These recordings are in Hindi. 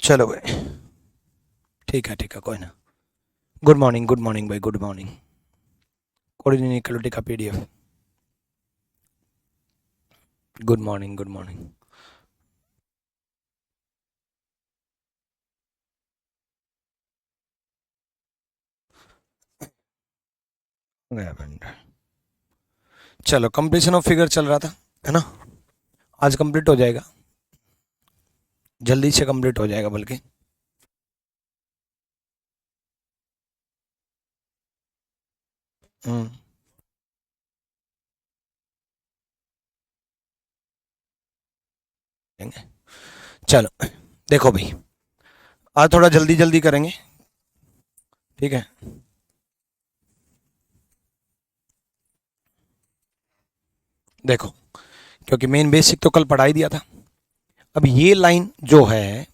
चलो भाई, ठीक है, कोई ना। गुड मॉर्निंग भाई, गुड मॉर्निंग। कोऑर्डिनेट इक्वलिटी का PDF. Good morning, good morning. चलो, कंप्लीशन ऑफ फिगर चल रहा था, है ना। आज कंप्लीट हो जाएगा, जल्दी से कंप्लीट हो जाएगा बल्कि। हम्म। चलो, देखो भाई, आज थोड़ा जल्दी जल्दी करेंगे, ठीक है। देखो, क्योंकि मेन बेसिक तो कल पढ़ा ही दिया था। अब ये लाइन जो है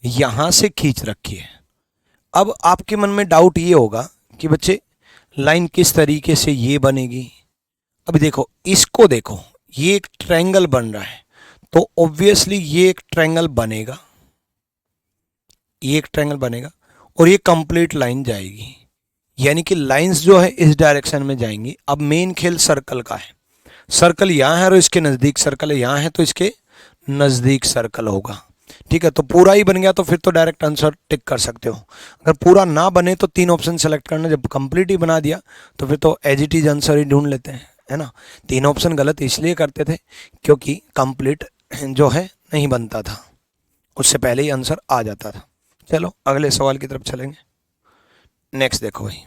यहां से खींच रखी है। अब आपके मन में डाउट ये होगा कि बच्चे लाइन किस तरीके से ये बनेगी। अभी देखो, इसको देखो, ये एक ट्रायंगल बन रहा है, तो ऑब्वियसली ये एक ट्रायंगल बनेगा, ये एक ट्रायंगल बनेगा और ये कंप्लीट लाइन जाएगी। यानी कि लाइंस जो है इस डायरेक्शन में जाएंगी। अब मेन खेल सर्कल का है। सर्कल यहाँ है और इसके नज़दीक सर्कल है, यहाँ है तो इसके नज़दीक सर्कल होगा। ठीक है, तो पूरा ही बन गया तो फिर तो डायरेक्ट आंसर टिक कर सकते हो। अगर पूरा ना बने तो तीन ऑप्शन सेलेक्ट करना। जब कंप्लीट ही बना दिया तो फिर तो एज इट इज आंसर ही ढूंढ लेते हैं, है ना। तीन ऑप्शन गलत इसलिए करते थे क्योंकि कंप्लीट जो है नहीं बनता था, उससे पहले ही आंसर आ जाता था। चलो अगले सवाल की तरफ चलेंगे। नेक्स्ट देखो भाई,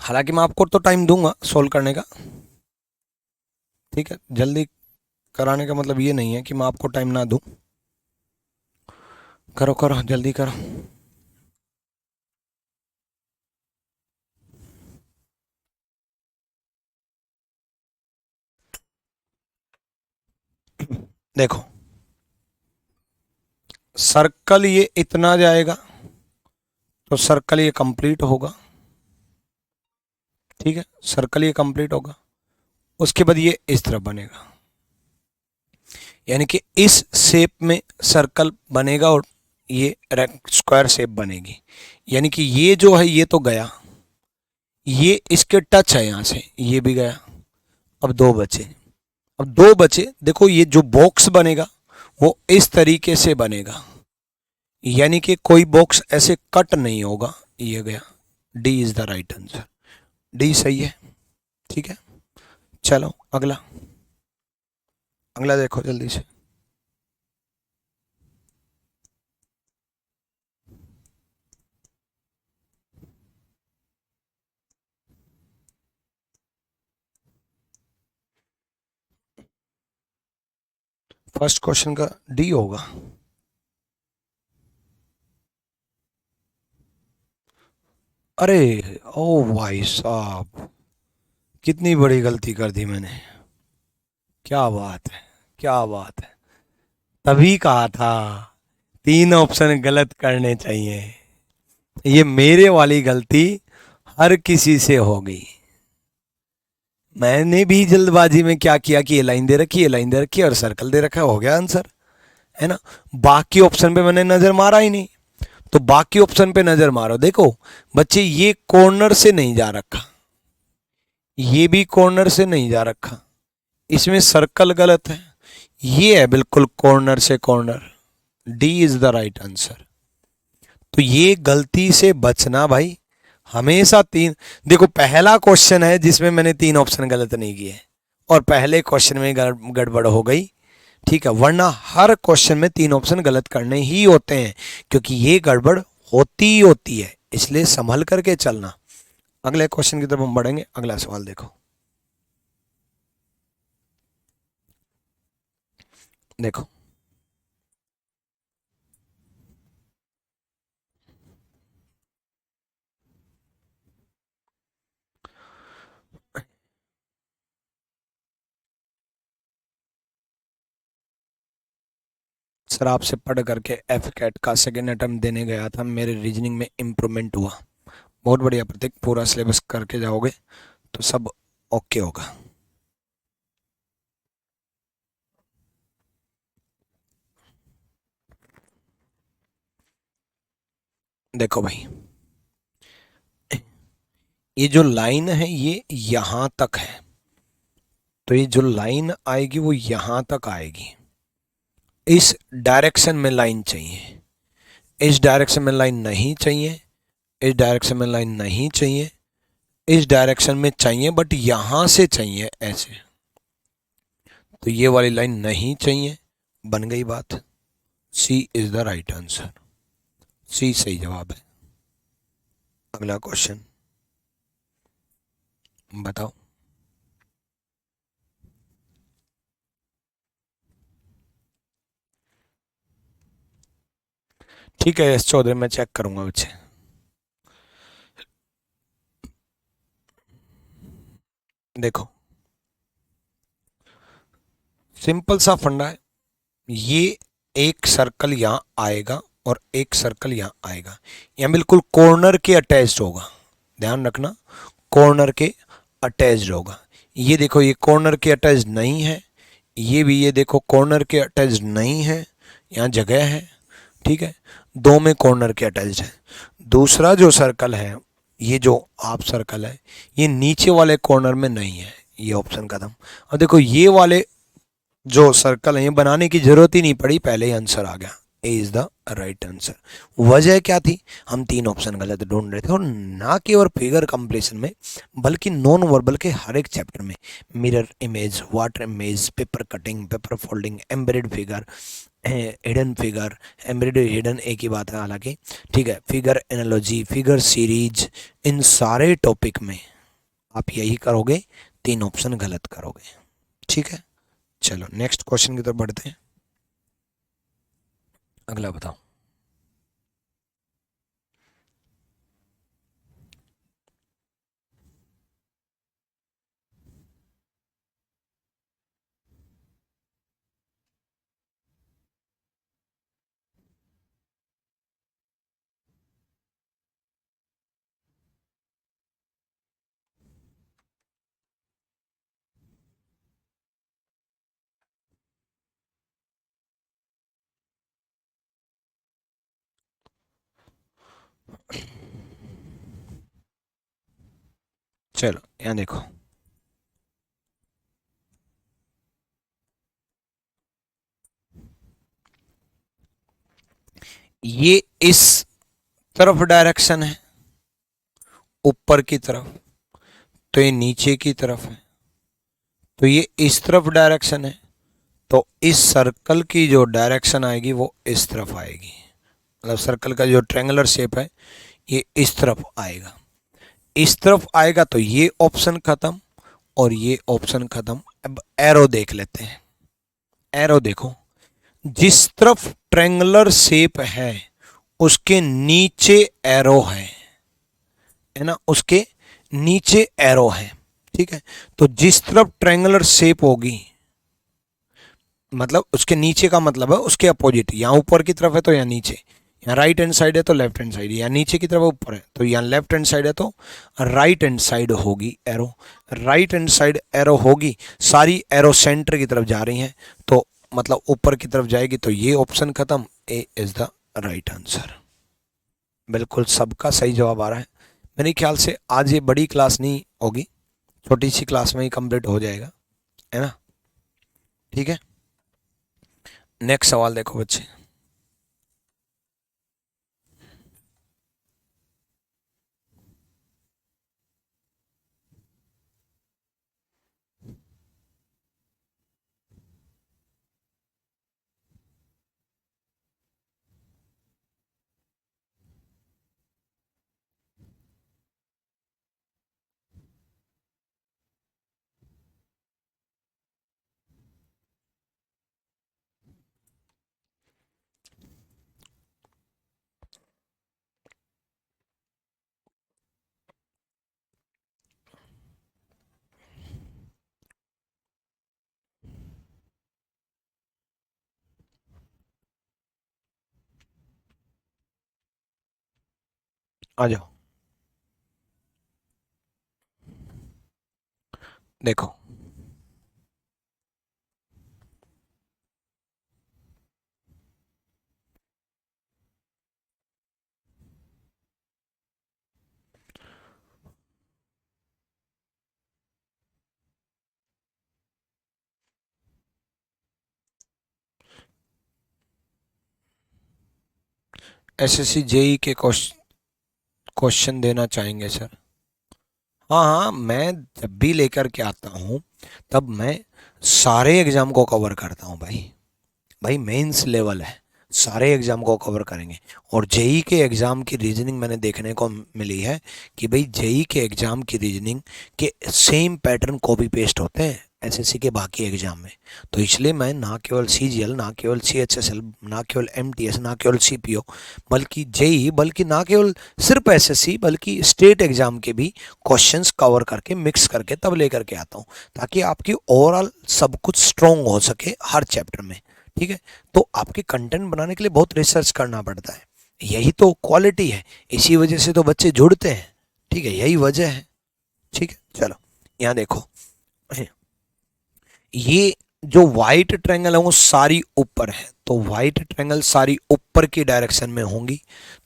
हालांकि मैं आपको तो टाइम दूंगा सोल्व करने का, ठीक है। जल्दी कराने का मतलब ये नहीं है कि मैं आपको टाइम ना दूं। करो करो, जल्दी करो। देखो, सर्कल ये इतना जाएगा तो सर्कल ये कंप्लीट होगा, ठीक है। सर्कल ये कंप्लीट होगा, उसके बाद ये इस तरफ बनेगा, यानी कि इस शेप में सर्कल बनेगा और ये स्क्वायर शेप बनेगी। यानी कि ये जो है ये तो गया, ये इसके टच है, यहां से ये भी गया। अब दो बचे, अब दो बचे। देखो, ये जो बॉक्स बनेगा वो इस तरीके से बनेगा, यानी कि कोई बॉक्स ऐसे कट नहीं होगा। ये गया, D is the right answer. D सही है, ठीक है। चलो अगला, अगला देखो जल्दी से। फर्स्ट क्वेश्चन का डी होगा। अरे ओ भाई साहब, कितनी बड़ी गलती कर दी मैंने। क्या बात है, क्या बात है। तभी कहा था तीन ऑप्शन गलत करने चाहिए। ये मेरे वाली गलती हर किसी से हो गई। मैंने भी जल्दबाजी में क्या किया कि ये लाइन दे रखी, ये लाइन दे रखी और सर्कल दे रखा है, हो गया आंसर, है ना। बाकी ऑप्शन पे मैंने नजर मारा ही नहीं। तो बाकी ऑप्शन पे नजर मारो। देखो बच्चे, ये कॉर्नर से नहीं जा रखा, ये भी कॉर्नर से नहीं जा रखा, इसमें सर्कल गलत है। ये है बिल्कुल कॉर्नर से corner. D is the right answer. तो ये गलती से बचना भाई, हमेशा तीन। देखो, पहला क्वेश्चन है जिसमें मैंने तीन ऑप्शन गलत नहीं किए और पहले क्वेश्चन में गड़बड़ हो गई, ठीक है। वरना हर क्वेश्चन में तीन ऑप्शन गलत करने ही होते हैं, क्योंकि ये गड़बड़ होती ही होती है, इसलिए संभल करके चलना। अगले क्वेश्चन की तरफ हम बढ़ेंगे। अगला सवाल देखो। देखो, सर आपसे पढ़ करके एफ कैट का सेकेंड अटेम्प्ट देने गया था, मेरे रीजनिंग में इम्प्रूवमेंट हुआ। बहुत बढ़िया प्रतीक, पूरा सिलेबस करके जाओगे तो सब ओके होगा। देखो भाई, ये जो लाइन है ये यहां तक है, तो ये जो लाइन आएगी वो यहां तक आएगी। इस डायरेक्शन में लाइन चाहिए, इस डायरेक्शन में लाइन नहीं चाहिए, इस डायरेक्शन में लाइन नहीं चाहिए, इस डायरेक्शन में चाहिए बट यहां से चाहिए ऐसे, तो ये वाली लाइन नहीं चाहिए। बन गई बात। सी इज द राइट आंसर, सी सही जवाब है। अगला क्वेश्चन बताओ। ठीक है एस चौधरी, मैं चेक करूंगा बच्चे। देखो सिंपल सा फंडा है, ये एक सर्कल यहाँ आएगा और एक सर्कल यहाँ आएगा, यहाँ बिल्कुल कॉर्नर के अटैच्ड होगा, ध्यान रखना, कॉर्नर के अटैच्ड होगा। ये देखो ये कॉर्नर के अटैच्ड नहीं है, ये भी ये देखो कॉर्नर के अटैच्ड नहीं है, यहाँ जगह है, ठीक है, दो में कॉर्नर के अटैच्ड है। दूसरा जो सर्कल है, ये जो आप सर्कल है, ये नीचे वाले कॉर्नर में नहीं है, ये ऑप्शन खत्म। अब देखो ये वाले जो सर्कल है ये बनाने की जरूरत ही नहीं पड़ी, पहले ही आंसर आ गया, ए इज द राइट आंसर। वजह क्या थी, हम तीन ऑप्शन गलत ढूंढ रहे थे, और ना केवल फिगर कंप्लीशन में बल्कि नॉन वर्बल के हर एक चैप्टर में, mirror image, water image, paper cutting, paper folding, embedded figure, hidden figure, embedded hidden एक ही बात है हालांकि, ठीक है, फिगर एनालॉजी, फिगर सीरीज, इन सारे टॉपिक में आप यही करोगे, तीन ऑप्शन गलत करोगे। ठीक है, चलो नेक्स्ट क्वेश्चन की तरफ बढ़ते हैं। अगला बताओ। चलो यहाँ देखो, ये इस तरफ डायरेक्शन है ऊपर की तरफ, तो ये नीचे की तरफ है, तो ये इस तरफ डायरेक्शन है, तो इस सर्कल की जो डायरेक्शन आएगी वो इस तरफ आएगी, मतलब सर्कल का जो ट्रायंगुलर शेप है ये इस तरफ आएगा, इस तरफ आएगा, तो ये ऑप्शन खत्म और ये ऑप्शन खत्म। अब एरो देख लेते हैं, एरो देखो, जिस तरफ ट्रायंगुलर शेप है उसके नीचे एरो है ना, उसके नीचे एरो है, ठीक है, तो जिस तरफ ट्रायंगुलर शेप होगी, मतलब उसके नीचे का मतलब है उसके अपोजिट, यहाँ ऊपर की तरफ है तो यहाँ नीचे, यहाँ राइट हैंड साइड है तो लेफ्ट हैंड साइड, यहाँ नीचे की तरफ ऊपर है तो यहाँ लेफ्ट हैंड साइड है तो राइट हैंड साइड होगी arrow, right hand side arrow होगी, सारी एरो सेंटर की तरफ जा रही हैं, तो मतलब ऊपर की तरफ जाएगी, तो ये ऑप्शन खत्म, ए इज द राइट आंसर। बिल्कुल सबका सही जवाब आ रहा है। मेरे ख्याल से आज ये बड़ी क्लास नहीं होगी, छोटी सी क्लास में ही कंप्लीट हो जाएगा, है ना। ठीक है, नेक्स्ट सवाल देखो बच्चे। आ जाओ, देखो एसएससी जेई के क्वेश्चन देना चाहेंगे सर? हाँ हाँ, मैं जब भी लेकर के आता हूँ तब मैं सारे एग्जाम को कवर करता हूँ भाई। भाई मेंस लेवल है, सारे एग्जाम को कवर करेंगे। और जेई के एग्जाम की रीजनिंग मैंने देखने को मिली है कि भाई जेई के एग्जाम की रीजनिंग के सेम पैटर्न कॉपी पेस्ट होते हैं एसएससी के बाकी एग्जाम में। तो इसलिए मैं ना केवल सीजीएल, ना केवल सीएचएसएल, ना केवल एमटीएस, ना केवल सीपीओ, बल्कि जेई, बल्कि ना केवल सिर्फ एसएससी, बल्कि स्टेट एग्जाम के भी क्वेश्चंस कवर करके मिक्स करके तब लेकर के आता हूँ, ताकि आपकी ओवरऑल सब कुछ स्ट्रॉन्ग हो सके हर चैप्टर में। ठीक है, तो आपके कंटेंट बनाने के लिए बहुत रिसर्च करना पड़ता है, यही तो क्वालिटी है, इसी वजह से तो बच्चे जुड़ते हैं। ठीक है, यही वजह है। ठीक है, चलो यहाँ देखो, ये जो व्हाइट ट्रायंगल है वो सारी ऊपर है, तो व्हाइट ट्रायंगल सारी ऊपर की डायरेक्शन में होंगी।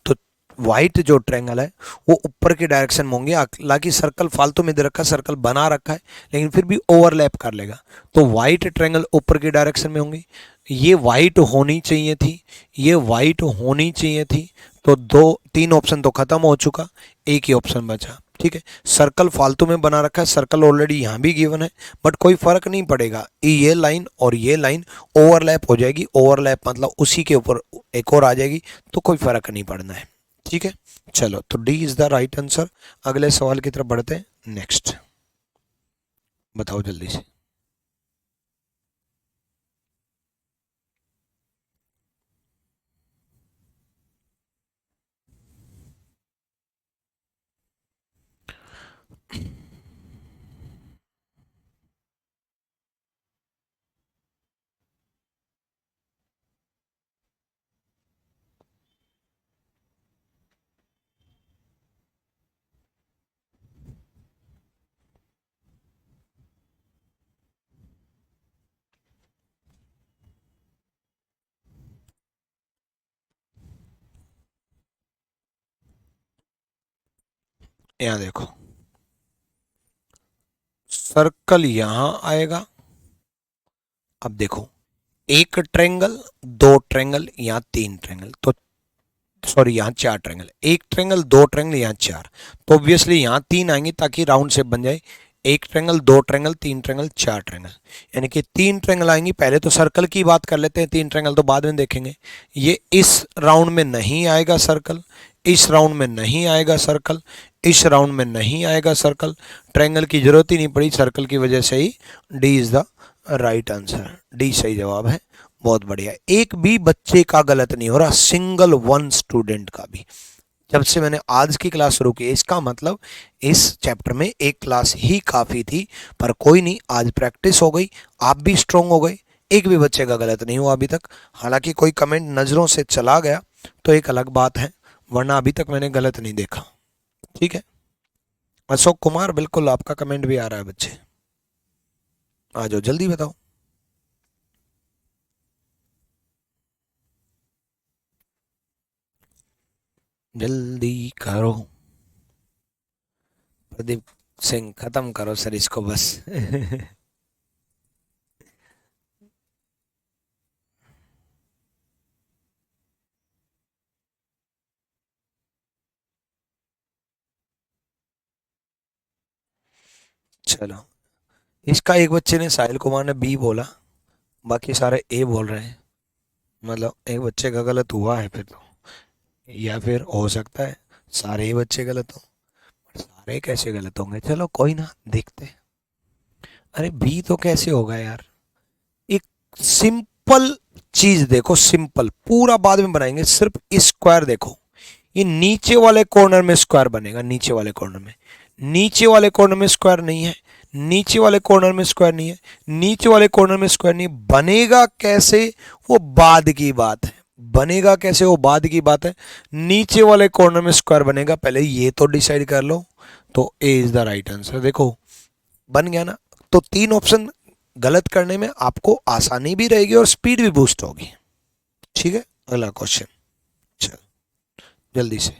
तो व्हाइट जो ट्रायंगल है वो ऊपर के डायरेक्शन में होंगे। हालांकि सर्कल फालतू में दे रखा है, सर्कल बना रखा है, लेकिन फिर भी ओवरलैप कर लेगा। तो व्हाइट ट्रायंगल ऊपर की डायरेक्शन में होंगी। ये वाइट होनी चाहिए थी, ये वाइट होनी चाहिए थी। तो दो तीन ऑप्शन तो खत्म हो चुका, एक ही ऑप्शन बचा। ठीक है, सर्कल फालतू में बना रखा है, सर्कल ऑलरेडी यहाँ भी गिवन है, बट कोई फर्क नहीं पड़ेगा, ये लाइन और ये लाइन ओवरलैप हो जाएगी। ओवरलैप मतलब उसी के ऊपर एक और आ जाएगी, तो कोई फर्क नहीं पड़ना है। ठीक है, चलो तो D is the right answer. अगले सवाल की तरफ बढ़ते हैं। नेक्स्ट बताओ जल्दी से। यहाँ देखो, सर्कल यहां आएगा। अब देखो, एक ट्रेंगल, दो ट्रेंगल, यहाँ तीन ट्रेंगल, तो सॉरी यहाँ चार ट्रेंगल, एक ट्रेंगल, दो ट्रेंगल, यहाँ चार, तो ऑब्वियसली यहाँ तीन आएंगे ताकि राउंड शेप बन जाए। एक ट्रेंगल, दो ट्रेंगल, तीन ट्रेंगल, चार ट्रेंगल, यानी कि तीन ट्रेंगल आएंगी। पहले तो सर्कल की बात कर लेते हैं, तीन ट्रेंगल तो बाद में देखेंगे। ये इस राउंड में नहीं आएगा सर्कल, इस राउंड में नहीं आएगा सर्कल, इस राउंड में नहीं आएगा सर्कल। ट्रेंगल की जरूरत ही नहीं पड़ी, सर्कल की वजह से ही D is the right answer. D सही जवाब है। बहुत बढ़िया, एक भी बच्चे का गलत नहीं हो रहा, सिंगल वन स्टूडेंट का भी। जब से मैंने आज की क्लास शुरू की, इसका मतलब इस चैप्टर में एक क्लास ही काफी थी, पर कोई नहीं, आज प्रैक्टिस हो गई, आप भी स्ट्रोंग हो गए। एक भी बच्चे का गलत नहीं हुआ अभी तक। हालांकि कोई कमेंट नजरों से चला गया तो एक अलग बात है, वरना अभी तक मैंने गलत नहीं देखा। ठीक है, अशोक कुमार, बिल्कुल आपका कमेंट भी आ रहा है बच्चे, आ जाओ जल्दी बताओ। जल्दी करो, प्रदीप सिंह, खत्म करो सर इसको बस। चलो, इसका एक बच्चे ने, साहिल कुमार ने बी बोला, बाकी सारे ए बोल रहे हैं। मतलब एक बच्चे का गलत हुआ है फिर तो, या फिर हो सकता है सारे ही बच्चे गलत हों। सारे कैसे गलत होंगे, चलो कोई ना, देखते हैं। अरे बी तो कैसे होगा यार, एक सिंपल चीज देखो, सिंपल, पूरा बाद में बनाएंगे, सिर्फ स्क्वायर देखो। ये नीचे वाले कॉर्नर में स्क्वायर बनेगा, नीचे वाले कॉर्नर में, नीचे वाले कॉर्नर में स्क्वायर नहीं है, नीचे वाले कॉर्नर में स्क्वायर नहीं है, नीचे वाले कॉर्नर में स्क्वायर नहीं है, बनेगा कैसे वो बाद की बात है। बनेगा कैसे वो बाद की बात है। नीचे वाले कॉर्नर में स्क्वायर बनेगा, पहले ये तो डिसाइड कर लो। तो ए इज द राइट आंसर। देखो बन गया ना। तो तीन ऑप्शन गलत करने में आपको आसानी भी रहेगी और स्पीड भी बूस्ट होगी। ठीक है, अगला क्वेश्चन, चल जल्दी से।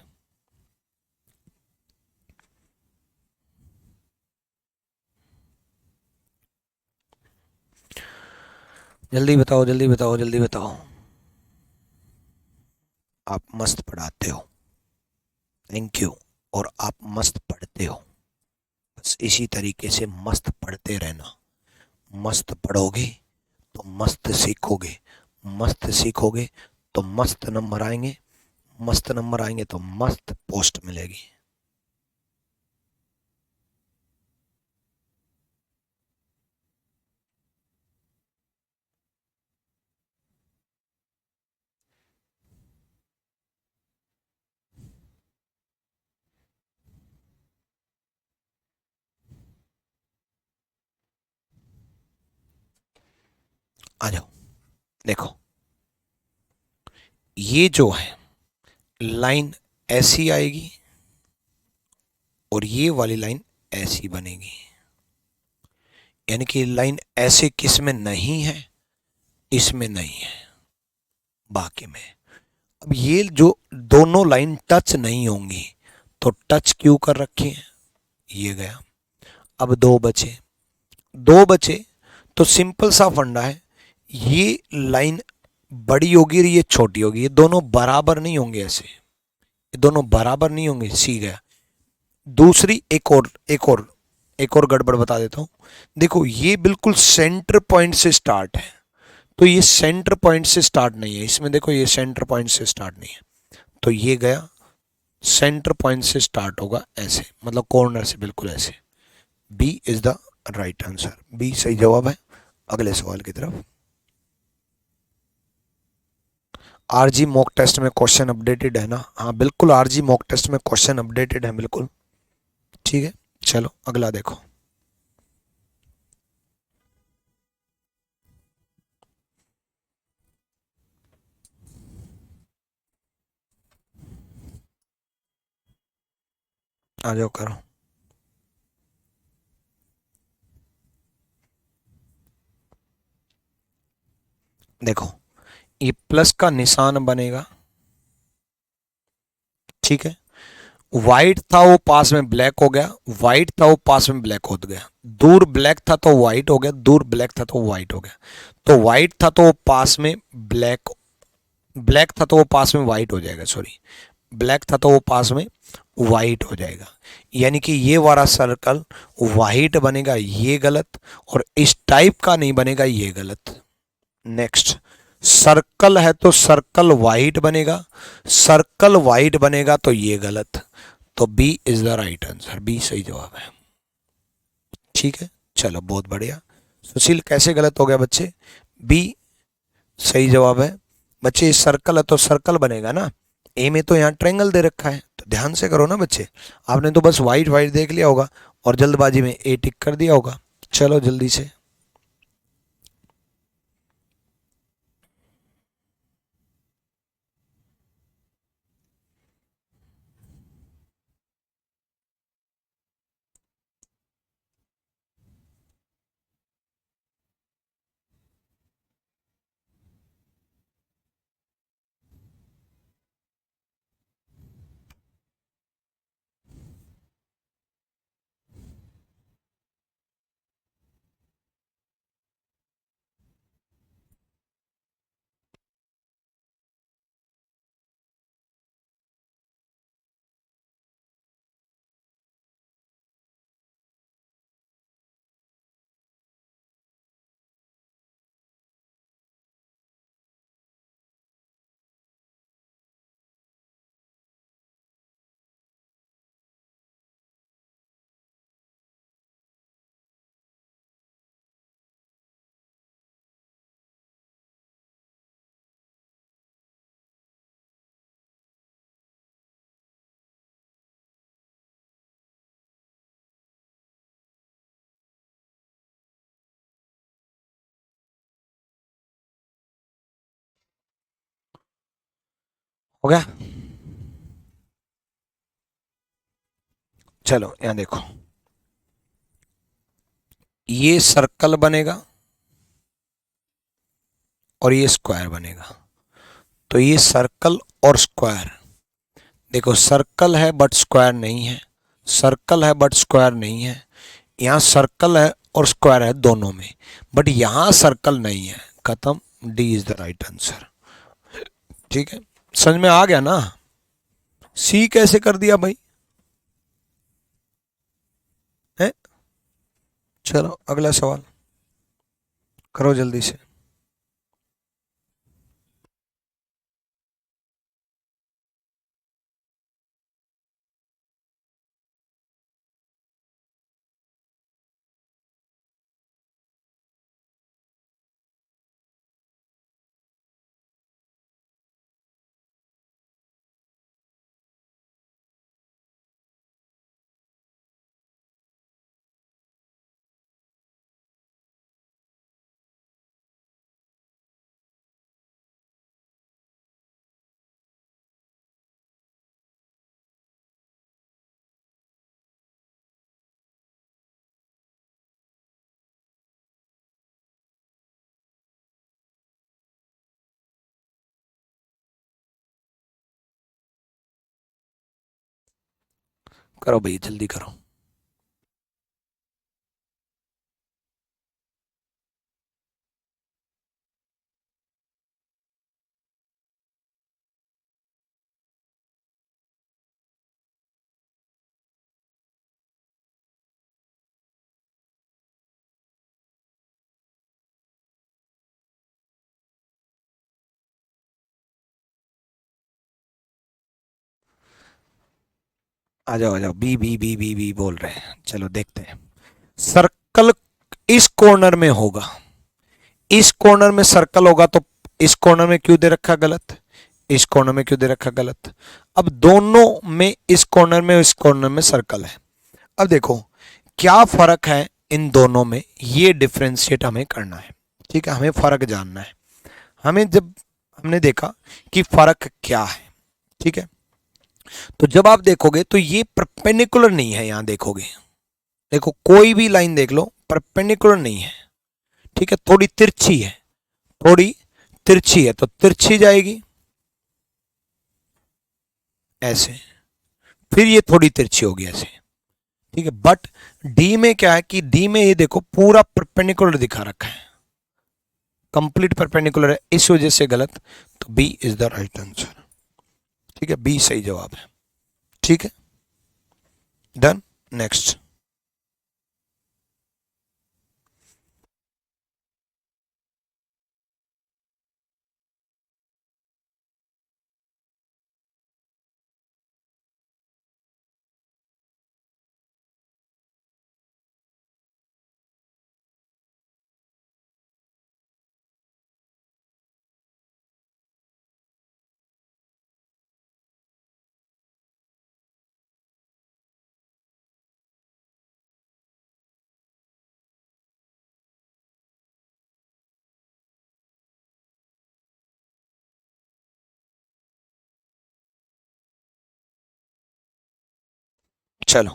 जल्दी बताओ, जल्दी बताओ, जल्दी बताओ। आप मस्त पढ़ाते हो, थैंक यू। और आप मस्त पढ़ते हो, बस इसी तरीके से मस्त पढ़ते रहना। मस्त पढ़ोगे तो मस्त सीखोगे, मस्त सीखोगे तो मस्त नंबर आएंगे, मस्त नंबर आएंगे तो मस्त पोस्ट मिलेगी। आ जाओ, देखो ये जो है लाइन ऐसी आएगी और ये वाली लाइन ऐसी बनेगी, यानी कि लाइन ऐसे किस में नहीं है, इसमें नहीं है, बाकी में। अब ये जो दोनों लाइन टच नहीं होंगी तो टच क्यों कर रखी है, ये गया। अब दो बचे, दो बचे तो सिंपल सा फंडा है, ये लाइन बड़ी होगी और ये छोटी होगी, ये दोनों बराबर नहीं होंगे, ऐसे ये दोनों बराबर नहीं होंगे, सी गया। दूसरी एक और गड़बड़ बता देता हूं। देखो ये बिल्कुल सेंटर पॉइंट से स्टार्ट है, तो ये सेंटर पॉइंट से स्टार्ट नहीं है इसमें, देखो ये सेंटर पॉइंट से स्टार्ट नहीं है, तो ये गया सेंटर पॉइंट से स्टार्ट होगा ऐसे, मतलब कॉर्नर से बिल्कुल ऐसे। B is the right answer, B सही जवाब है। अगले सवाल की तरफ। आरजी मॉक टेस्ट में क्वेश्चन अपडेटेड है ना? हाँ बिल्कुल, आरजी मॉक टेस्ट में क्वेश्चन अपडेटेड है बिल्कुल, ठीक है। चलो अगला देखो, आ जाओ करो। देखो ये प्लस का निशान बनेगा, ठीक है। व्हाइट था वो पास में ब्लैक हो गया, व्हाइट था वो पास में ब्लैक हो गया, दूर ब्लैक था तो व्हाइट हो गया, दूर ब्लैक था तो व्हाइट हो गया। तो व्हाइट था तो वो पास में ब्लैक, ब्लैक था तो वो पास में व्हाइट हो जाएगा, सॉरी ब्लैक था तो वो पास में व्हाइट हो जाएगा, यानी कि ये वाला सर्कल व्हाइट बनेगा, ये गलत, और इस टाइप का नहीं बनेगा, ये गलत। नेक्स्ट, सर्कल है तो सर्कल वाइट बनेगा, सर्कल वाइट बनेगा तो ये गलत, तो B is the right answer, B सही जवाब है, ठीक है। चलो बहुत बढ़िया। सुशील कैसे गलत हो गया बच्चे? बी सही जवाब है। बच्चे सर्कल है तो सर्कल बनेगा ना, ए में तो यहाँ ट्रायंगल दे रखा है, तो ध्यान से करो ना बच्चे, आपने तो बस वाइट वाइट देख लिया होगा और जल्दबाजी में ए टिक कर दिया होगा। चलो जल्दी से, हो गया। चलो यहां देखो, ये सर्कल बनेगा और ये स्क्वायर बनेगा, तो ये सर्कल और स्क्वायर, देखो सर्कल है बट स्क्वायर नहीं है, सर्कल है बट स्क्वायर नहीं है, यहाँ सर्कल है और स्क्वायर है दोनों में, बट यहाँ सर्कल नहीं है, खत्म, D is the right answer, ठीक है। समझ में आ गया ना? सी कैसे कर दिया भाई? है? चलो अगला सवाल करो जल्दी से। करो भाई जल्दी करो। आ जाओ, B B B B B बोल रहे हैं, चलो देखते हैं। सर्कल इस कॉर्नर में होगा, इस कॉर्नर में सर्कल होगा, तो इस कॉर्नर में क्यों दे रखा गलत, इस कॉर्नर में क्यों दे रखा गलत। अब दोनों में, इस कॉर्नर में इस कॉर्नर में सर्कल है। अब देखो क्या फर्क है इन दोनों में, ये डिफ्रेंशिएट हमें करना है। ठीक है, हमें फर्क जानना है। हमें जब हमने देखा कि फर्क क्या है, ठीक है, तो जब आप देखोगे तो ये परपेंडिकुलर नहीं है। यहां देखोगे, देखो कोई भी लाइन देख लो, परपेंडिकुलर नहीं है। ठीक है, थोड़ी तिरछी है, थोड़ी तिरछी है, तो तिरछी जाएगी ऐसे, फिर ये थोड़ी तिरछी होगी ऐसे। ठीक है, बट डी में क्या है कि डी में ये देखो पूरा परपेंडिकुलर दिखा रखा है, कंप्लीट परपेंडिकुलर है, इस वजह से गलत। तो B is the right answer. ठीक है, बी सही जवाब है। ठीक है, डन। नेक्स्ट। चलो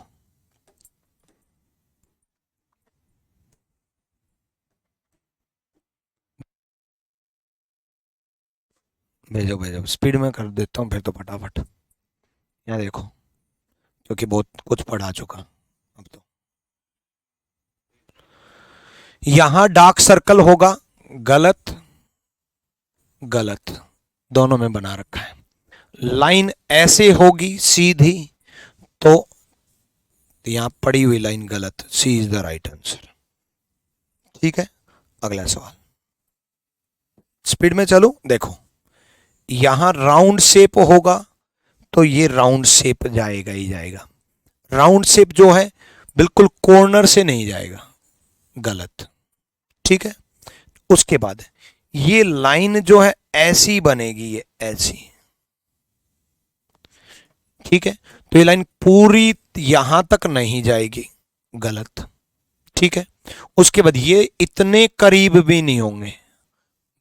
भेजो भेजो, स्पीड में कर देता हूँ फिर तो फटाफट। यहाँ देखो, क्योंकि बहुत कुछ पढ़ा चुका अब तो। यहां डार्क सर्कल होगा, गलत, गलत, दोनों में बना रखा है। लाइन ऐसे होगी सीधी, तो यहां पड़ी हुई लाइन गलत, सी इज द राइट आंसर। ठीक है, अगला सवाल, स्पीड में चलूं। देखो यहां राउंड शेप होगा, तो ये राउंड शेप जाएगा ही जाएगा। राउंड शेप जो है बिल्कुल कॉर्नर से नहीं जाएगा, गलत। ठीक है, उसके बाद ये लाइन जो है ऐसी बनेगी, ये ऐसी। ठीक है, तो ये लाइन पूरी यहां तक नहीं जाएगी, गलत। ठीक है, उसके बाद ये इतने करीब भी नहीं होंगे,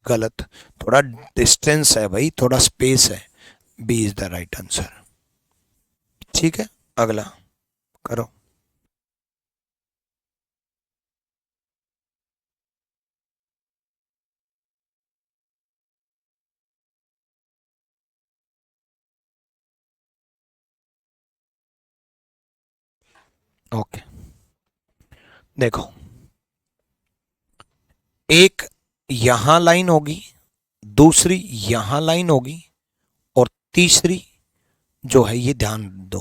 गलत। थोड़ा डिस्टेंस है भाई, थोड़ा स्पेस है, B is the right answer. ठीक है, अगला करो। ओके, देखो एक यहां लाइन होगी, दूसरी यहां लाइन होगी, और तीसरी जो है ये ध्यान दो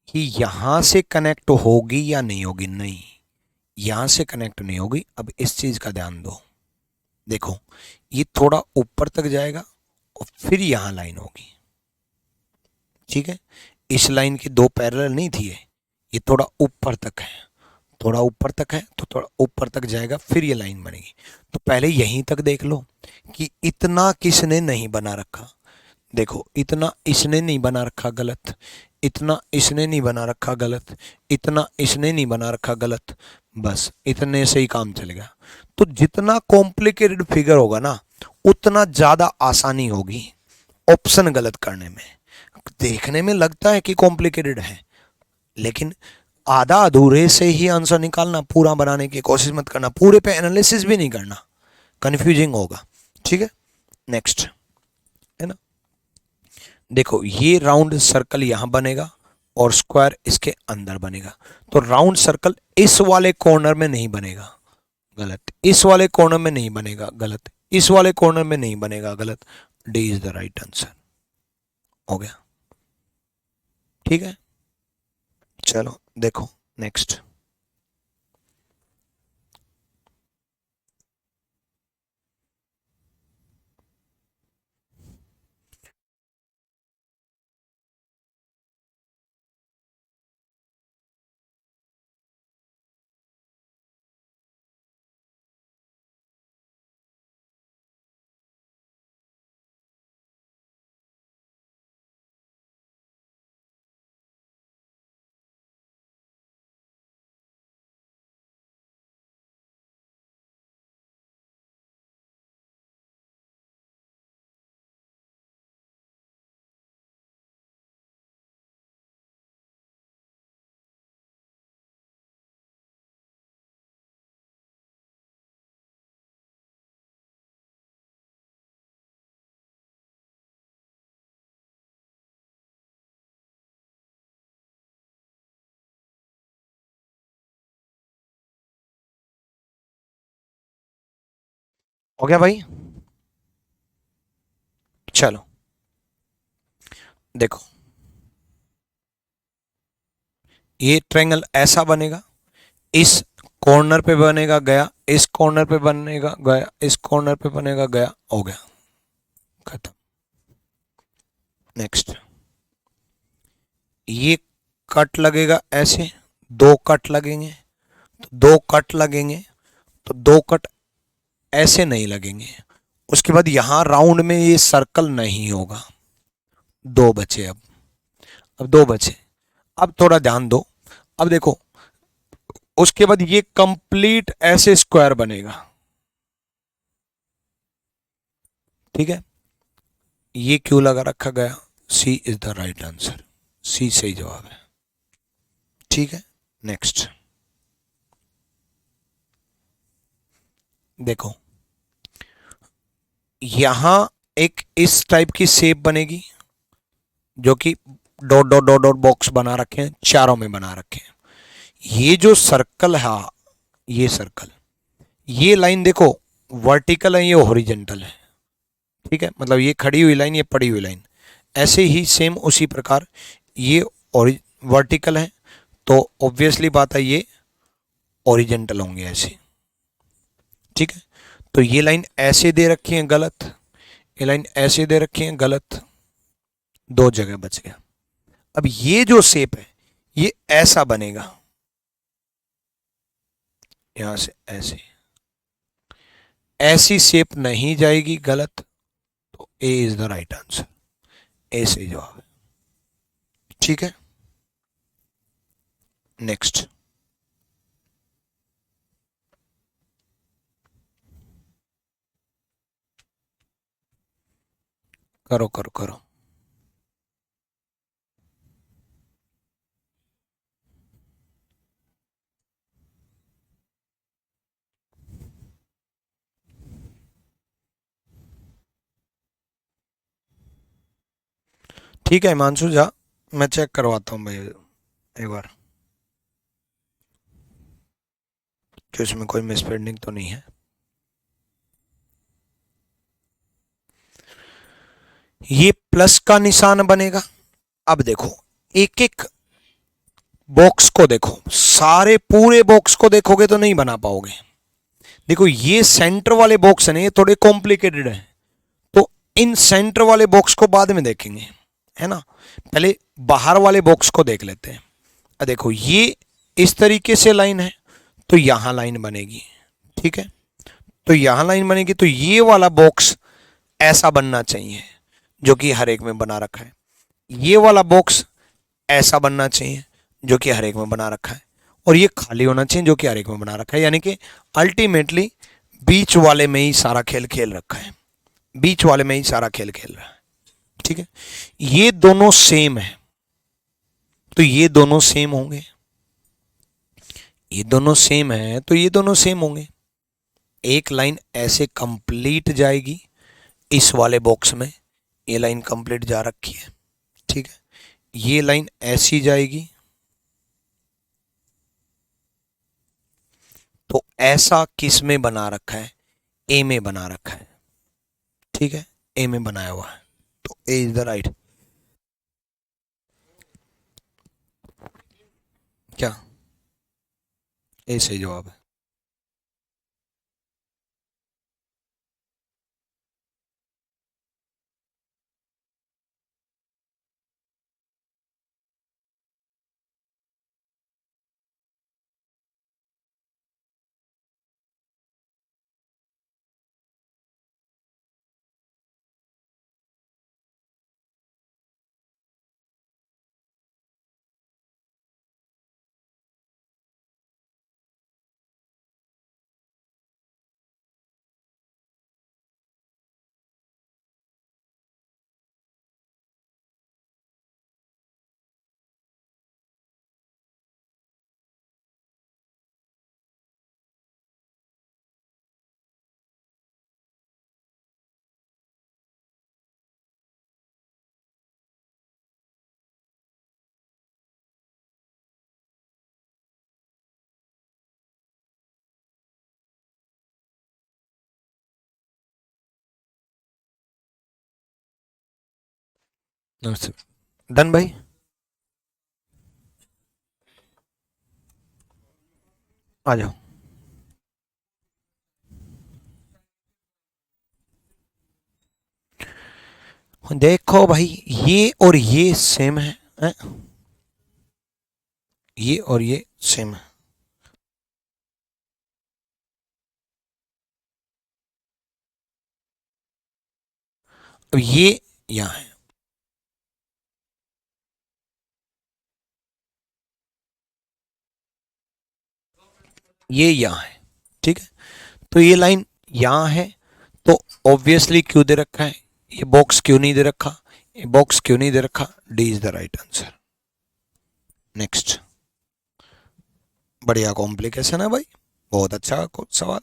कि यहां से कनेक्ट होगी या नहीं होगी, नहीं यहां से कनेक्ट नहीं होगी। अब इस चीज का ध्यान दो, देखो ये थोड़ा ऊपर तक जाएगा और फिर यहां लाइन होगी, ठीक है। इस लाइन की दो पैरेलल नहीं थी ये थोड़ा ऊपर तक है, थोड़ा ऊपर तक है तो थोड़ा ऊपर तक जाएगा फिर ये लाइन बनेगी। तो पहले यहीं तक देख लो कि इतना किसने नहीं बना रखा, देखो इतना इसने नहीं बना रखा गलत, इतना इसने नहीं बना रखा गलत, इतना इसने नहीं बना रखा गलत, बस इतने से ही काम चलेगा। तो जितना कॉम्प्लिकेटेड फिगर होगा ना उतना ज्यादा आसानी होगी ऑप्शन गलत करने में। देखने में लगता है कि कॉम्प्लिकेटेड है, लेकिन आधा अधूरे से ही आंसर निकालना, पूरा बनाने की कोशिश मत करना, पूरे पे एनालिसिस भी नहीं करना, कंफ्यूजिंग होगा, ठीक है। नेक्स्ट है ना, देखो ये राउंड सर्कल यहां बनेगा और स्क्वायर इसके अंदर बनेगा। तो राउंड सर्कल इस वाले कॉर्नर में नहीं बनेगा, गलत, इस वाले कॉर्नर में नहीं बनेगा, गलत, इस वाले कॉर्नर में नहीं बनेगा, गलत। D is the right answer, हो गया, ठीक है। चलो देखो नेक्स्ट, हो गया भाई। चलो देखो ये ट्रायंगल ऐसा बनेगा, इस कॉर्नर पे बनेगा गया, इस कॉर्नर पे बनेगा गया, इस कॉर्नर पे बनेगा गया, हो गया, खत्म। नेक्स्ट, ये कट लगेगा ऐसे, दो कट लगेंगे, तो दो कट लगेंगे, तो दो कट ऐसे नहीं लगेंगे। उसके बाद यहां राउंड में ये सर्कल नहीं होगा, दो बचे अब दो बचे। अब थोड़ा ध्यान दो, अब देखो उसके बाद ये कंप्लीट ऐसे स्क्वायर बनेगा, ठीक है। ये क्यों लगा रखा गया, सी इज द राइट आंसर, सी सही जवाब है, ठीक है। नेक्स्ट देखो, यहां एक इस टाइप की शेप बनेगी जो कि dot dot dot dot box बना रखे हैं, चारों में बना रखे हैं। ये जो सर्कल है, ये सर्कल, ये लाइन देखो वर्टिकल है, ये हॉरिजॉन्टल है, ठीक है। मतलब ये खड़ी हुई लाइन, ये पड़ी हुई लाइन, ऐसे ही सेम उसी प्रकार ये वर्टिकल है, तो ऑब्वियसली बात है ये हॉरिजॉन्टल होंगे ऐसे, ठीक है। तो ये लाइन ऐसे दे रखी है गलत, ये लाइन ऐसे दे रखी है गलत, दो जगह बच गया। अब ये जो शेप है ये ऐसा बनेगा, यहां से ऐसे, ऐसी शेप नहीं जाएगी, गलत। तो ए इज द राइट आंसर, ए सही जवाब है, ठीक है। नेक्स्ट, करो करो करो। ठीक है हिमांशु झा, मैं चेक करवाता हूँ भाई एक बार कि इसमें कोई मिसप्रिंटिंग तो नहीं है। ये प्लस का निशान बनेगा। अब देखो एक एक बॉक्स को देखो, सारे पूरे बॉक्स को देखोगे तो नहीं बना पाओगे। देखो ये सेंटर वाले बॉक्स है ना, ये थोड़े कॉम्प्लिकेटेड है, तो इन सेंटर वाले बॉक्स को बाद में देखेंगे, है ना। पहले बाहर वाले बॉक्स को देख लेते हैं। देखो ये इस तरीके से लाइन है, तो यहां लाइन बनेगी, ठीक है। तो यहां लाइन बनेगी, तो ये वाला बॉक्स ऐसा बनना चाहिए जो कि हर एक में बना रखा है। ये वाला बॉक्स ऐसा बनना चाहिए जो कि हर एक में बना रखा है, और ये खाली होना चाहिए जो कि हर एक में बना रखा है। यानी कि अल्टीमेटली बीच वाले में ही सारा खेल खेल रखा है, बीच वाले में ही सारा खेल खेल रहा है, ठीक है। ये दोनों सेम है, तो ये दोनों सेम होंगे, ये दोनों सेम है तो ये दोनों सेम होंगे। एक लाइन ऐसे कंप्लीट जाएगी इस वाले बॉक्स में, ये लाइन कंप्लीट जा रखी है, ठीक है। ये लाइन ऐसी जाएगी, तो ऐसा किस में बना रखा है, ए में बना रखा है, ठीक है, ए में बनाया हुआ है, तो ए इज द राइट। क्या ए सही जवाब है। नमस्ते। डन भाई। आ जाओ। देखो भाई ये और ये सेम है? ये और ये सेम है। अब ये यहाँ है, ये यहाँ है, ठीक है। तो ये लाइन यहाँ है, तो ऑब्वियसली क्यों दे रखा है, ये बॉक्स क्यों नहीं दे रखा, ये बॉक्स क्यों नहीं दे रखा, D is the right answer. Next. बढ़िया कॉम्प्लिकेशन है भाई, बहुत अच्छा सवाल।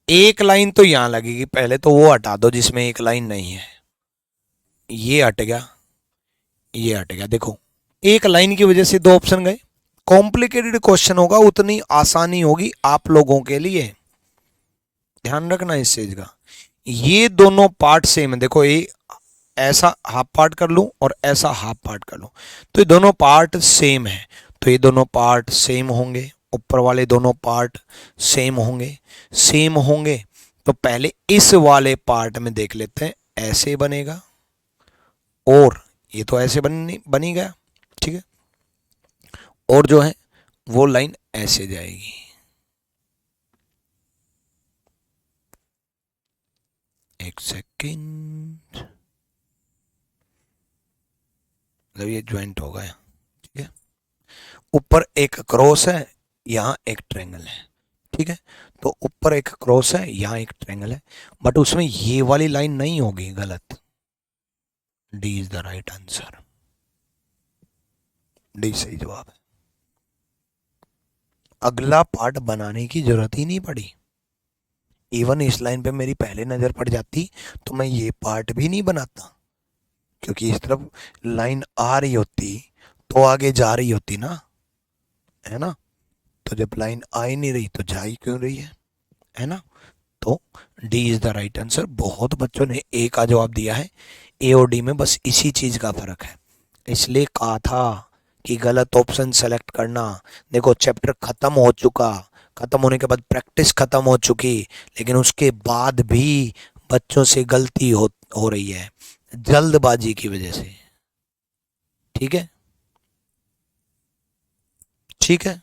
एक लाइन तो यहां लगेगी, पहले तो वो हटा दो जिसमें एक लाइन नहीं है, ये हट गया, ये हट गया। देखो एक लाइन की वजह से दो ऑप्शन गए। कॉम्प्लिकेटेड क्वेश्चन होगा उतनी आसानी होगी आप लोगों के लिए, ध्यान रखना इस चीज का। ये दोनों पार्ट सेम है, देखो ये ऐसा हाफ पार्ट कर लूं और ऐसा हाफ पार्ट कर लूं, तो ये दोनों पार्ट सेम है, तो ये दोनों पार्ट सेम होंगे, ऊपर वाले दोनों पार्ट सेम होंगे। सेम होंगे तो पहले इस वाले पार्ट में देख लेते हैं, ऐसे बनेगा और ये तो ऐसे बन ही गया, ठीक है। और जो है वो लाइन ऐसे जाएगी, एक सेकेंड, मतलब ये ज्वाइंट हो गया, ठीक है। ऊपर एक क्रॉस है, यहाँ एक ट्रेंगल है, ठीक है। तो ऊपर एक क्रॉस है, यहाँ एक ट्रेंगल है, बट उसमें ये वाली लाइन नहीं होगी, गलत। D is the right answer, D सही जवाब है। अगला पार्ट बनाने की जरूरत ही नहीं पड़ी, इवन इस लाइन पे मेरी पहले नजर पड़ जाती तो मैं ये पार्ट भी नहीं बनाता, क्योंकि इस तरफ लाइन आ रही होती तो आगे जा रही होती ना, है ना। तो जब लाइन आ ही नहीं रही तो जा ही क्यों रही है ना। तो D is the right answer. बहुत बच्चों ने ए का जवाब दिया है। ए और डी में बस इसी चीज का फर्क है, इसलिए कहा था कि गलत ऑप्शन सेलेक्ट करना। देखो चैप्टर खत्म हो चुका, खत्म होने के बाद प्रैक्टिस खत्म हो चुकी, लेकिन उसके बाद भी बच्चों से गलती हो रही है जल्दबाजी की वजह से। ठीक है, ठीक है।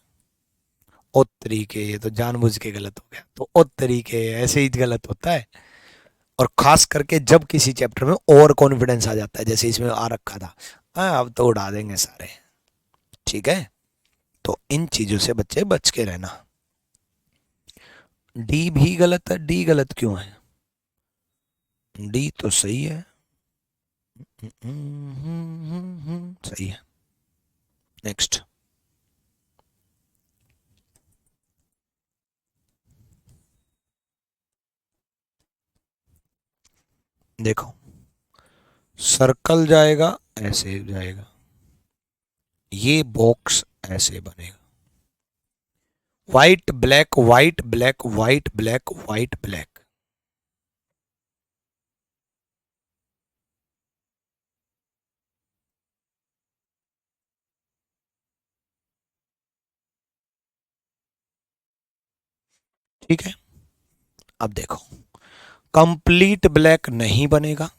ओ तरीके, ये तो जानबूझ के गलत हो गया, तो ओ तरीके ऐसे ही गलत होता है। और खास करके जब किसी चैप्टर में ओवर कॉन्फिडेंस आ जाता है, जैसे इसमें आ रखा था, हाँ अब तो उड़ा देंगे सारे। ठीक है, तो इन चीजों से बच्चे बच के रहना। डी भी गलत है, डी गलत क्यों है? डी तो सही है। सही है। नेक्स्ट देखो, सर्कल जाएगा ऐसे जाएगा, ये बॉक्स ऐसे बनेगा, white black white black white black white black. ठीक है, अब देखो कंप्लीट ब्लैक नहीं बनेगा।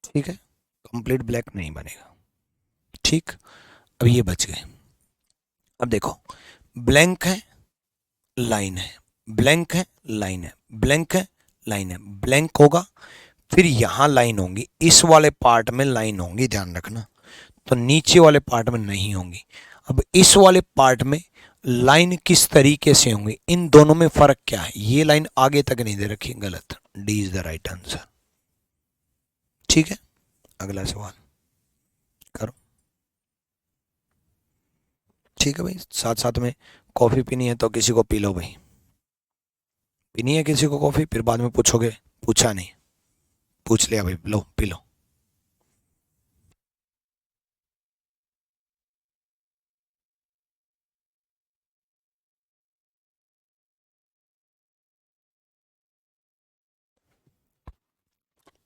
ठीक है, कंप्लीट ब्लैक नहीं बनेगा। ठीक, अब ये बच गए। अब देखो ब्लैंक है, लाइन है, ब्लैंक है, लाइन है, ब्लैंक है, लाइन है, ब्लैंक होगा, फिर यहां लाइन होंगी, इस वाले पार्ट में लाइन होंगी, ध्यान रखना, तो नीचे वाले पार्ट में नहीं होंगी। अब इस वाले पार्ट में लाइन किस तरीके से होंगी, इन दोनों में फर्क क्या है? ये लाइन आगे तक नहीं दे रखी, गलत, D is the right answer. ठीक है, अगला सवाल करो। ठीक है भाई, साथ साथ में कॉफी पीनी है तो किसी को पी लो भाई, पीनी है किसी को कॉफी, फिर बाद में पूछोगे पूछा नहीं, पूछ लिया भाई, लो पी लो।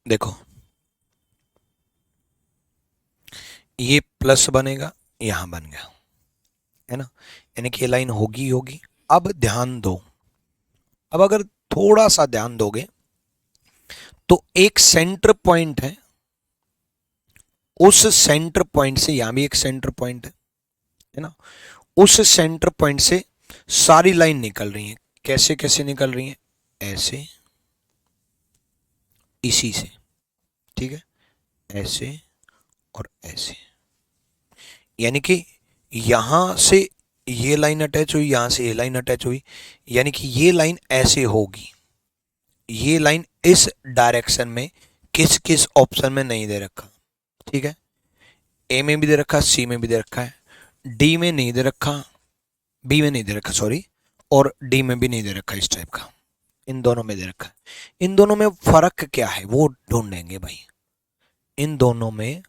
देखो ये प्लस बनेगा, यहां बन गया, है ना, यानी कि ये लाइन होगी ही होगी। अब ध्यान दो, अब अगर थोड़ा सा ध्यान दोगे तो एक सेंटर पॉइंट है, उस सेंटर पॉइंट से यहां भी एक सेंटर पॉइंट है ना, उस सेंटर पॉइंट से सारी लाइन निकल रही है। कैसे कैसे निकल रही है? ऐसे, इसी से, ठीक है, ऐसे और ऐसे, यानी कि यहां से ये लाइन अटैच हुई, यहां से ये लाइन अटैच हुई, यानी कि ये लाइन ऐसे होगी। ये लाइन इस डायरेक्शन में किस किस ऑप्शन में नहीं दे रखा, ठीक है, ए में भी दे रखा, सी में भी दे रखा है, डी में नहीं दे रखा, बी में नहीं दे रखा सॉरी, और डी में भी नहीं दे रखा, इस टाइप का इन दोनों में दे रखा है। इन दोनों में फर्क क्या है वो ढूंढेंगे भाई, इन दोनों में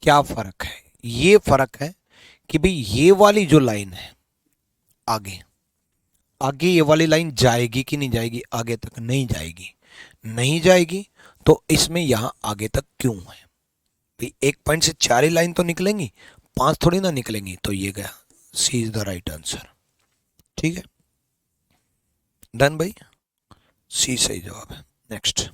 क्या फर्क है? ये फर्क है कि भाई ये वाली जो लाइन है आगे, आगे ये वाली लाइन जाएगी कि नहीं जाएगी? आगे तक नहीं जाएगी, नहीं जाएगी, तो इसमें यहां आगे तक क्यों है भाई? एक पॉइंट से चार ही लाइन तो निकलेंगी, पांच थोड़ी ना निकलेंगी, तो ये गया, सी इज द राइट आंसर। ठीक है, डन भाई, सी सही जवाब है। नेक्स्ट,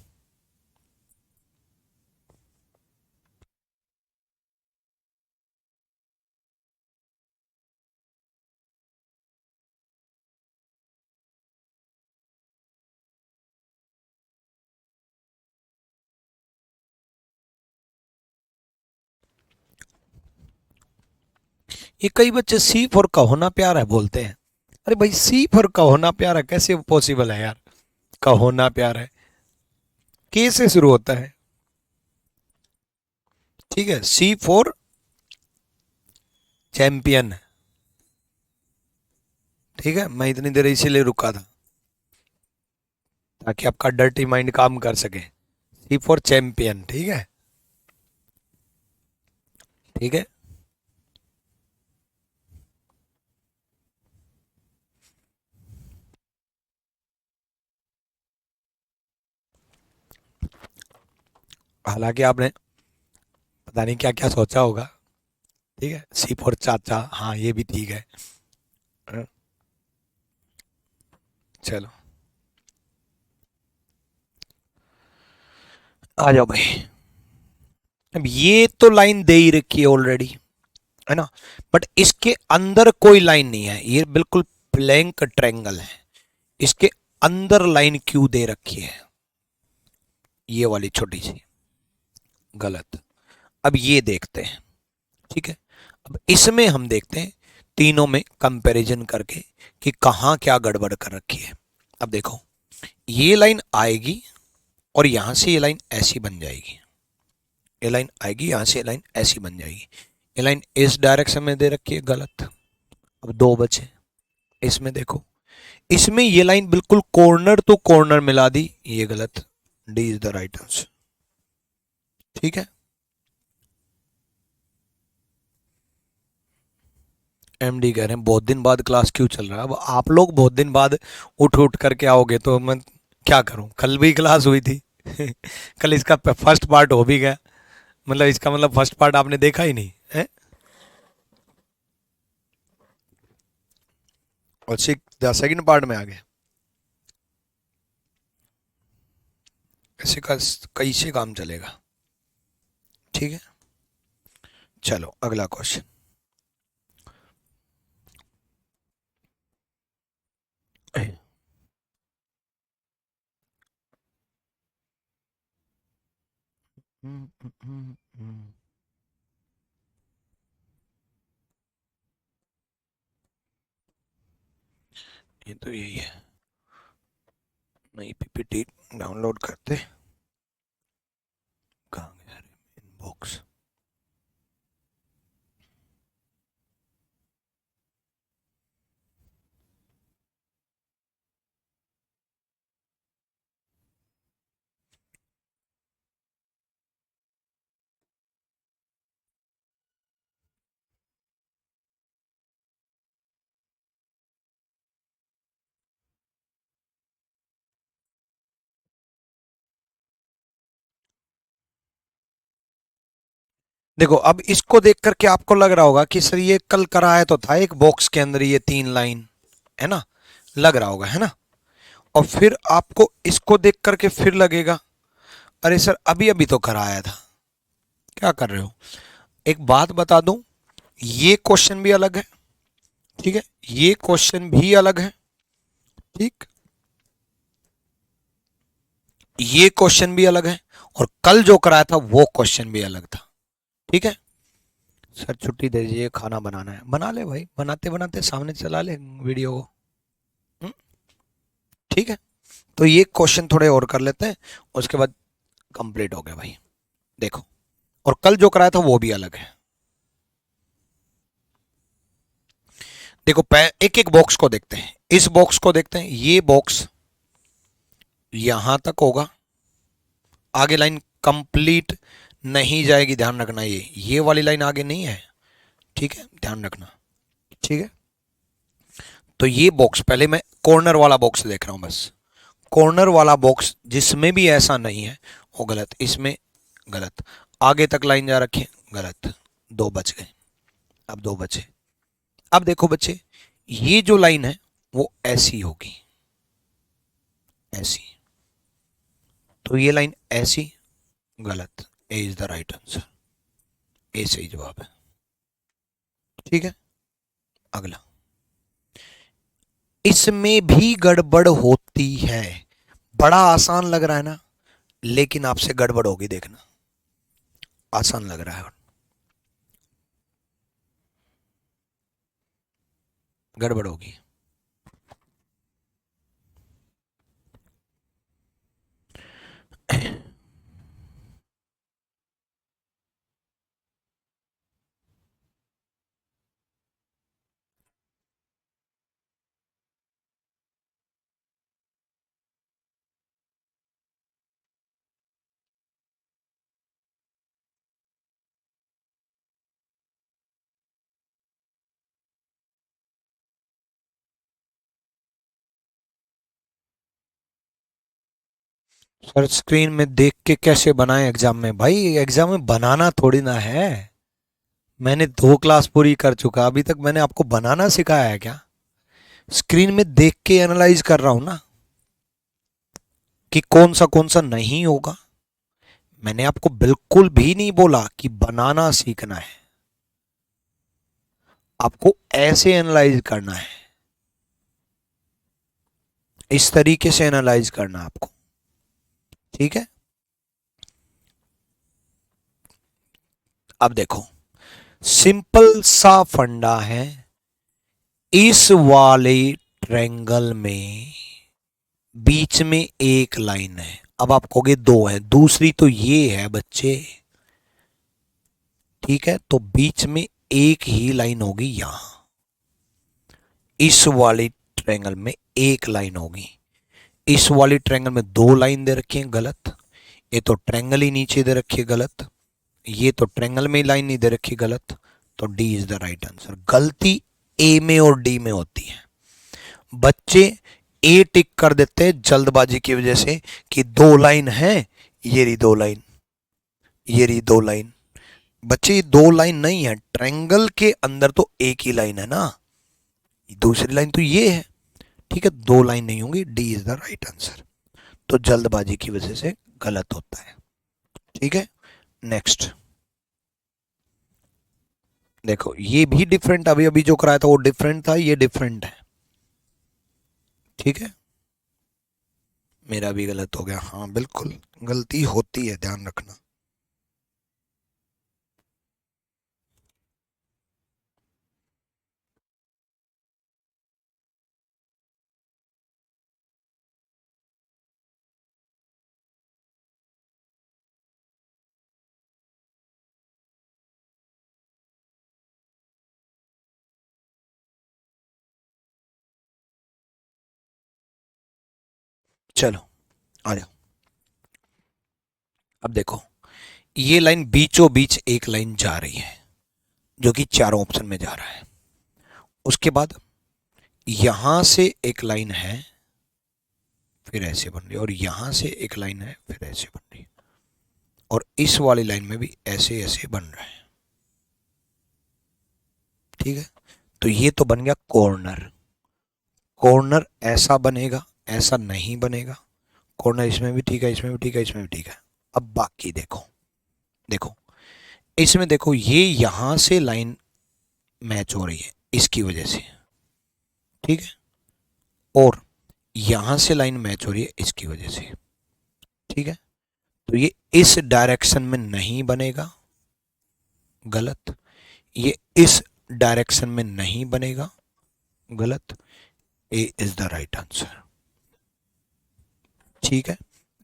ये कई बच्चे सी फॉर कहो ना प्यार है बोलते हैं। अरे भाई सी फॉर कहो ना प्यार है कैसे पॉसिबल है यार? कहो ना प्यार है, के से शुरू होता है, ठीक है, सी फॉर चैंपियन, ठीक है, मैं इतनी देर इसीलिए रुका था ताकि आपका डर्टी माइंड काम कर सके। सी फॉर चैंपियन, ठीक है, ठीक है, हालांकि आपने पता नहीं क्या क्या सोचा होगा। ठीक है, C4 चाचा, हाँ ये भी ठीक है। हाँ, चलो आ जाओ भाई। अब ये तो लाइन दे ही रखी है ऑलरेडी, है ना, बट इसके अंदर कोई लाइन नहीं है, ये बिल्कुल ब्लैंक ट्रायंगल है। इसके अंदर लाइन क्यों दे रखी है, ये वाली छोटी सी, गलत। अब ये देखते हैं, ठीक है। अब इसमें हम देखते हैं तीनों में कंपैरिजन करके कि कहाँ क्या गड़बड़ कर रखी है। अब देखो, ये लाइन आएगी और यहां से ये लाइन ऐसी बन जाएगी, ये लाइन आएगी यहां से, ये लाइन ऐसी बन जाएगी। ये लाइन इस डायरेक्शन में दे रखी है, गलत। अब दो बचे, इसमें देखो, इसमें ये लाइन बिल्कुल कॉर्नर टू कॉर्नर मिला दी, ये गलत। D is the right answer. ठीक है, एमडी कह रहे हैं बहुत दिन बाद क्लास क्यों चल रहा है। अब आप लोग बहुत दिन बाद उठ उठ करके आओगे तो मैं क्या करूं, कल भी क्लास हुई थी कल इसका फर्स्ट पार्ट हो भी गया, मतलब इसका मतलब फर्स्ट पार्ट आपने देखा ही नहीं है। और सेकंड पार्ट में आ गए, ऐसे का कैसे काम चलेगा। ठीक है, चलो अगला क्वेश्चन। ये तो यही है, नई पीपीटी डाउनलोड करते, कहाँ गया इनबॉक्स। देखो अब इसको देख करके आपको लग रहा होगा कि सर ये कल कराया तो था एक बॉक्स के अंदर ये तीन लाइन, है ना, लग रहा होगा, है ना। और फिर आपको इसको देख करके फिर लगेगा अरे सर अभी अभी तो कराया था, क्या कर रहे हो। एक बात बता दूं, ये क्वेश्चन भी अलग है, ठीक है, ये क्वेश्चन भी अलग है, ठीक, ये क्वेश्चन भी अलग है, और कल जो कराया था वो क्वेश्चन भी अलग था। ठीक है, सर छुट्टी दे दीजिए खाना बनाना है, बना ले भाई, बनाते बनाते सामने चला ले वीडियो को। हम्म, ठीक है, तो ये क्वेश्चन थोड़े और कर लेते हैं, उसके बाद कंप्लीट हो गया भाई। देखो, और कल जो कराया था वो भी अलग है। देखो एक एक बॉक्स को देखते हैं, इस बॉक्स को देखते हैं, ये बॉक्स यहां तक होगा, आगे लाइन कंप्लीट नहीं जाएगी, ध्यान रखना, ये वाली लाइन आगे नहीं है, ठीक है, ध्यान रखना। ठीक है, तो ये बॉक्स पहले मैं कॉर्नर वाला बॉक्स देख रहा हूं बस, कॉर्नर वाला बॉक्स जिसमें भी ऐसा नहीं है वो गलत, इसमें गलत, आगे तक लाइन जा रखी है, गलत। दो बच गए, अब दो बचे। अब देखो बच्चे, ये जो लाइन है वो ऐसी होगी, ऐसी, तो ये लाइन ऐसी, गलत। ए इज द राइट आंसर, ए सही जवाब है। ठीक है, अगला, इसमें भी गड़बड़ होती है, बड़ा आसान लग रहा है ना, लेकिन आपसे गड़बड़ होगी देखना, आसान लग रहा है, गड़बड़ होगी। सर स्क्रीन में देख के कैसे बनाए एग्जाम में? भाई एग्जाम में बनाना थोड़ी ना है। मैंने 2 क्लास पूरी कर चुका, अभी तक मैंने आपको बनाना सिखाया है क्या? स्क्रीन में देख के एनालाइज कर रहा हूं ना कि कौन सा नहीं होगा। मैंने आपको बिल्कुल भी नहीं बोला कि बनाना सीखना है, आपको ऐसे एनालाइज करना है, इस तरीके से एनालाइज करना है आपको। ठीक है, अब देखो सिंपल सा फंडा है। इस वाले ट्रायंगल में बीच में एक लाइन है। अब आप कहोगे दो है, दूसरी तो ये है बच्चे। ठीक है, तो बीच में एक ही लाइन होगी यहां। इस वाली ट्रायंगल में एक लाइन होगी। इस वाली ट्रायंगल में दो लाइन दे रखी है, गलत। ये तो ट्रायंगल ही नीचे दे रखी है, गलत। ये तो ट्रायंगल में ही लाइन नहीं दे रखी, गलत। तो D is the right answer. गलती ए में और डी में होती है। बच्चे ए टिक कर देते हैं जल्दबाजी की वजह से कि दो लाइन है, ये रही दो लाइन, ये रही दो लाइन। बच्चे ये दो लाइन नहीं है, ट्रायंगल के अंदर तो एक ही लाइन है ना, दूसरी लाइन तो ये है। ठीक है, दो लाइन नहीं होंगी, D is the right answer. तो जल्दबाजी की वजह से गलत होता है। ठीक है, नेक्स्ट देखो, ये भी डिफरेंट, अभी अभी जो कराया था वो डिफरेंट था, ये डिफरेंट है। ठीक है, मेरा भी गलत हो गया, हाँ बिल्कुल गलती होती है, ध्यान रखना। चलो आ जाओ। अब देखो, ये लाइन बीचों बीच एक लाइन जा रही है जो कि चारों ऑप्शन में जा रहा है। उसके बाद यहां से एक लाइन है, फिर ऐसे बन रही है, और यहां से एक लाइन है, फिर ऐसे बन रही है, और इस वाली लाइन में भी ऐसे ऐसे बन रहा है। ठीक है, तो ये तो बन गया कॉर्नर। कॉर्नर ऐसा बनेगा, ऐसा नहीं बनेगा। कॉर्नर इसमें भी ठीक है, इसमें भी ठीक है, इसमें भी ठीक है। अब बाकी देखो, देखो इसमें देखो, ये यहां से लाइन मैच हो रही है इसकी वजह से। ठीक है, और यहां से लाइन मैच हो रही है इसकी वजह से। ठीक है, तो ये इस डायरेक्शन में नहीं बनेगा, गलत। ये इस डायरेक्शन में नहीं बनेगा, गलत। ए इज द राइट आंसर। ठीक है,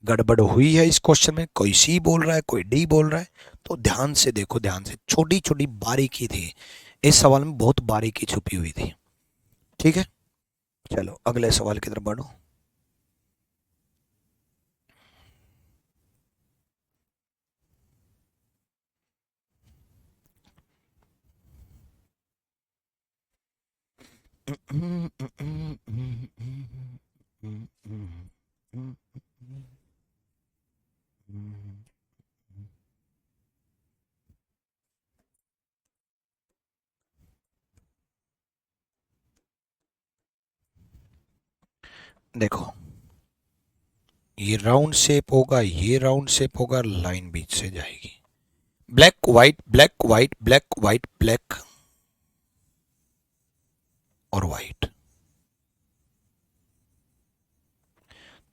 गड़बड़ हुई है इस क्वेश्चन में, कोई सी बोल रहा है, कोई डी बोल रहा है। तो ध्यान से देखो, ध्यान से, छोटी छोटी बारीकी थी इस सवाल में, बहुत बारीकी छुपी हुई थी। ठीक है, चलो अगले सवाल की तरफ बढ़ो। देखो, ये राउंड शेप होगा, ये राउंड शेप होगा, लाइन बीच से जाएगी। Black white, black white, black white, black और व्हाइट।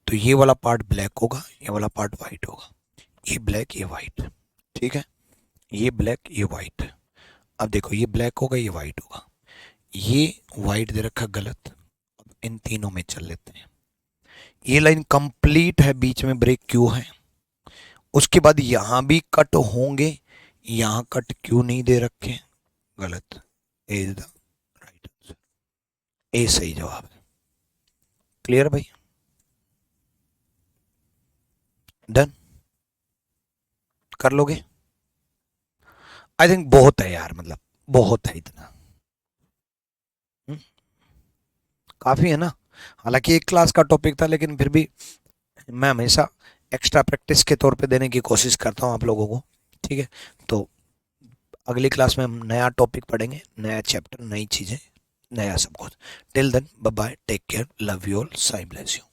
तो ये वाला पार्ट ब्लैक होगा, ये वाला पार्ट व्हाइट होगा। ये ब्लैक, ये व्हाइट। ठीक है, ये ब्लैक, ये व्हाइट। अब देखो, ये ब्लैक होगा, ये व्हाइट होगा। ये व्हाइट दे रखा, गलत। अब इन तीनों में चल लेते हैं। ये लाइन कंप्लीट है, बीच में ब्रेक क्यों है? उसके बाद यहां भी कट होंगे, यहां कट क्यों नहीं दे रखे? गलत। ए इज द राइट आंसर, ए सही जवाब है। क्लियर भाई? डन कर लोगे? आई थिंक बहुत है यार, मतलब बहुत है इतना। हम्म, काफी है ना। हालांकि एक क्लास का टॉपिक था, लेकिन फिर भी मैं हमेशा एक्स्ट्रा प्रैक्टिस के तौर पे देने की कोशिश करता हूँ आप लोगों को। ठीक है, तो अगली क्लास में हम नया टॉपिक पढ़ेंगे, नया चैप्टर, नई चीज़ें, नया सब कुछ। Till then bye bye, take care, love you all, Sai bless you.